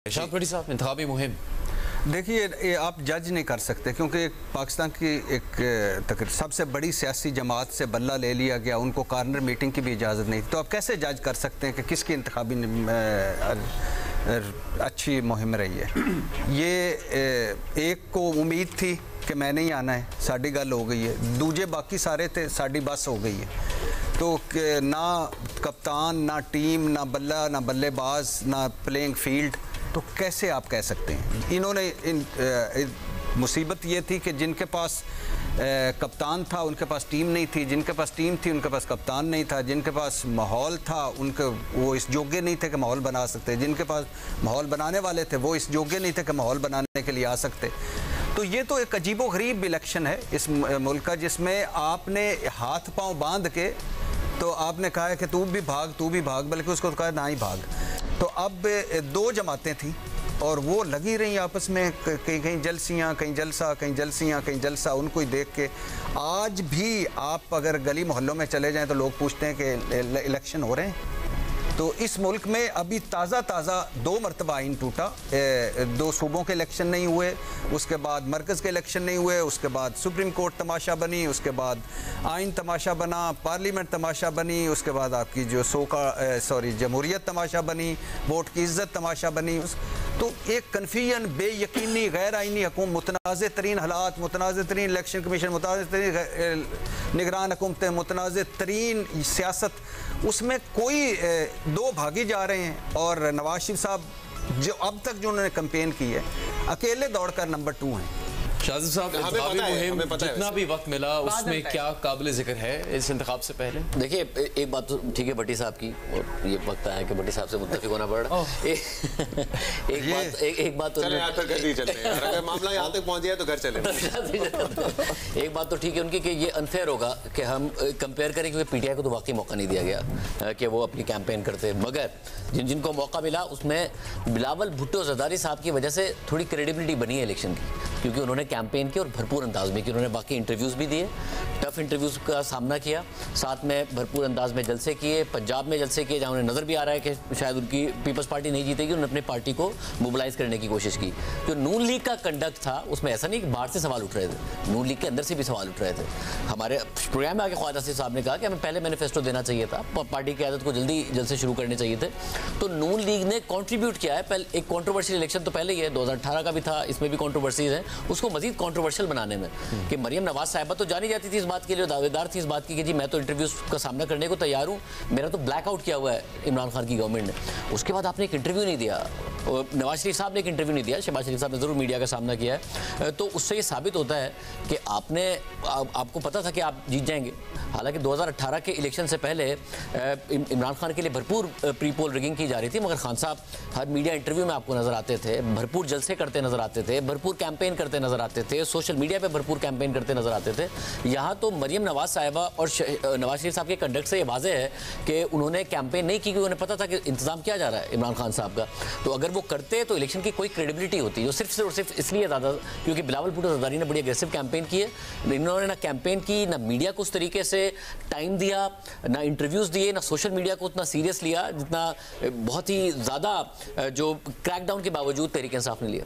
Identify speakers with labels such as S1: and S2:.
S1: शाद भट्टी साहब, इंतखाबी मुहिम
S2: देखिए, ये आप जज नहीं कर सकते क्योंकि पाकिस्तान की एक सबसे बड़ी सियासी जमात से बल्ला ले लिया गया, उनको कॉर्नर मीटिंग की भी इजाज़त नहीं, तो आप कैसे जज कर सकते हैं कि किसकी इंतखाबी अच्छी मुहिम रही है। ये एक को उम्मीद थी कि मैं नहीं आना है, साड़ी गल हो गई है, दूजे बाकी सारे थे साड़ी बस हो गई है। तो ना कप्तान, ना टीम, ना बल्ला, ना बल्लेबाज, ना प्लेइंग फील्ड, तो कैसे आप कह सकते हैं। इन्होंने मुसीबत ये थी कि जिनके पास कप्तान था उनके पास टीम नहीं थी, जिनके पास टीम थी उनके पास कप्तान नहीं था, जिनके पास माहौल था उनके वो इस योग्य नहीं थे कि माहौल बना सकते, जिनके पास माहौल बनाने वाले थे वो इस योग्य नहीं थे कि माहौल बनाने के लिए आ सकते। तो ये तो एक अजीबो गरीब इलेक्शन है इस मुल्क का, जिसमें आपने हाथ पांव बांध के तो आपने कहा है कि तू भी भाग, बल्कि उसको कहा ना ही भाग। तो अब दो जमातें थी और वो लगी रही आपस में, कहीं कहीं जलसियाँ, कहीं जलसा, कहीं जलसियाँ, कहीं जलसा। उनको ही देख के आज भी आप अगर गली मोहल्लों में चले जाएं तो लोग पूछते हैं कि इलेक्शन हो रहे हैं। तो इस मुल्क में अभी ताज़ा दो मरतबा आइन टूटा, दो सूबों के इलेक्शन नहीं हुए, उसके बाद मरकज़ के इलेक्शन नहीं हुए, उसके बाद सुप्रीम कोर्ट तमाशा बनी, उसके बाद आइन तमाशा बना, पार्लियामेंट तमाशा बनी, उसके बाद आपकी जो जमहूरियत तमाशा बनी, वोट की इज़्ज़त तमाशा बनी। तो एक कन्फ्यूजन, बेयकीनी, गैर आइनी हुकूमत, मुतनाज़ तरीन हालात, मुतनाज़ तरीन इलेक्शन कमीशन, मुतनाज़ तरीन निगरान हुकूमतें, मुतनाज़ तरीन सियासत, उसमें कोई दो भागी जा रहे हैं। और नवाज शरीफ साहब जो अब तक जो उन्होंने कैंपेन की है, अकेले दौड़कर नंबर 2 हैं।
S1: शाद साहब, इंतखाबी मुहिम जितना भी वक्त मिला उसमें क्या काबिल जिक्र है इस इंतखाब से पहले?
S3: देखिए, एक बात तो ठीक है भट्टी साहब की, और ये वक्त आया कि भट्टी साहब से मुत्तफिक होना पड़ रहा। एक बात तो
S4: अगर मामला यहाँ तक पहुँच गया तो घर चले।
S3: एक बात तो ठीक है उनकी कि ये अनफेयर होगा कि हम कंपेयर करें, क्योंकि पीटीआई को तो वाकई मौका नहीं दिया गया कि वो अपनी कैंपेन करते, मगर जिनको मौका मिला उसमें बिलावल भुट्टो जरदारी साहब की वजह से थोड़ी क्रेडिबिलिटी बनी है इलेक्शन की, क्योंकि उन्होंने कैंपेन की और भरपूर अंदाज में की। उन्होंने बाकी इंटरव्यूज़ भी दिए, टफ इंटरव्यूज़ का सामना किया, साथ में भरपूर अंदाज में जलसे किए, पंजाब में जलसे किए जहाँ उन्हें नज़र भी आ रहा है कि शायद उनकी पीपल्स पार्टी नहीं जीतेगी। उन्होंने अपनी पार्टी को मोबिलाइज करने की कोशिश की। जो नून लीग का कंडक्ट था उसमें ऐसा नहीं कि बाहर से सवाल उठ रहे थे, नून लीग के अंदर से भी सवाल उठ रहे थे। हमारे प्रोग्राम में आके ख्वाजा आसिफ साहब ने कहा कि हमें पहले मैनिफेस्टो देना चाहिए था, पार्टी की आदत को जल्दी जलसे शुरू करने चाहिए थे। तो नून लीग ने कॉन्ट्रीब्यूट किया है। पहले एक कॉन्ट्रोवर्शियल इलेक्शन तो पहले ही है, 2018 का भी था, इसमें भी कॉन्ट्रोवर्सीज है, उसको मजीद कॉन्ट्रोवर्शियल बनाने में कि मरियम नवाज साहिबा तो जानी जाती थी इस बात के लिए, दावेदार थी इस बात की कि जी मैं तो इंटरव्यूज का सामना करने को तैयार हूँ, मेरा तो ब्लैकआउट किया हुआ है इमरान खान की गवर्नमेंट ने। उसके बाद आपने एक इंटरव्यू नहीं दिया, नवाज शरीफ साहब ने एक इंटरव्यू नहीं दिया, शहबाज शरीफ साहब ने ज़रूर मीडिया का सामना किया है। तो उससे ये साबित होता है कि आपको पता था कि आप जीत जाएंगे। हालांकि 2018 के इलेक्शन से पहले इमरान खान के लिए भरपूर प्री पोल रिगिंग की जा रही थी, मगर खान साहब हर मीडिया इंटरव्यू में आपको नजर आते थे, भरपूर जलसे करते नजर आते थे, भरपूर कैंपेन करते नजर आते थे, सोशल मीडिया पे भरपूर कैंपेन करते नजर आते थे। यहाँ तो मरियम नवाज साहिबा और नवाज शरीफ साहब के कंडक्ट से ये वाज़ेह है कि उन्होंने कैंपेन नहीं की, क्योंकि उन्हें पता था कि इंतजाम किया जा रहा है इमरान खान साहब का। तो अगर वो करते तो इलेक्शन की कोई क्रेडिबिलिटी होती, जो सिर्फ इसलिए ज़्यादा क्योंकि बिलावल भुट्टो जरदारी ने बड़ी अग्रेसिव कैंपेन की है। इन्होंने ना कैंपेन की, ना मीडिया को उस तरीके से टाइम दिया, ना इंटरव्यूज़ दिए, ना सोशल मीडिया को उतना सीरियस लिया जितना बहुत ही ज़्यादा जो क्रैकडाउन के बावजूद तहरीक इंसाफ ने लिया।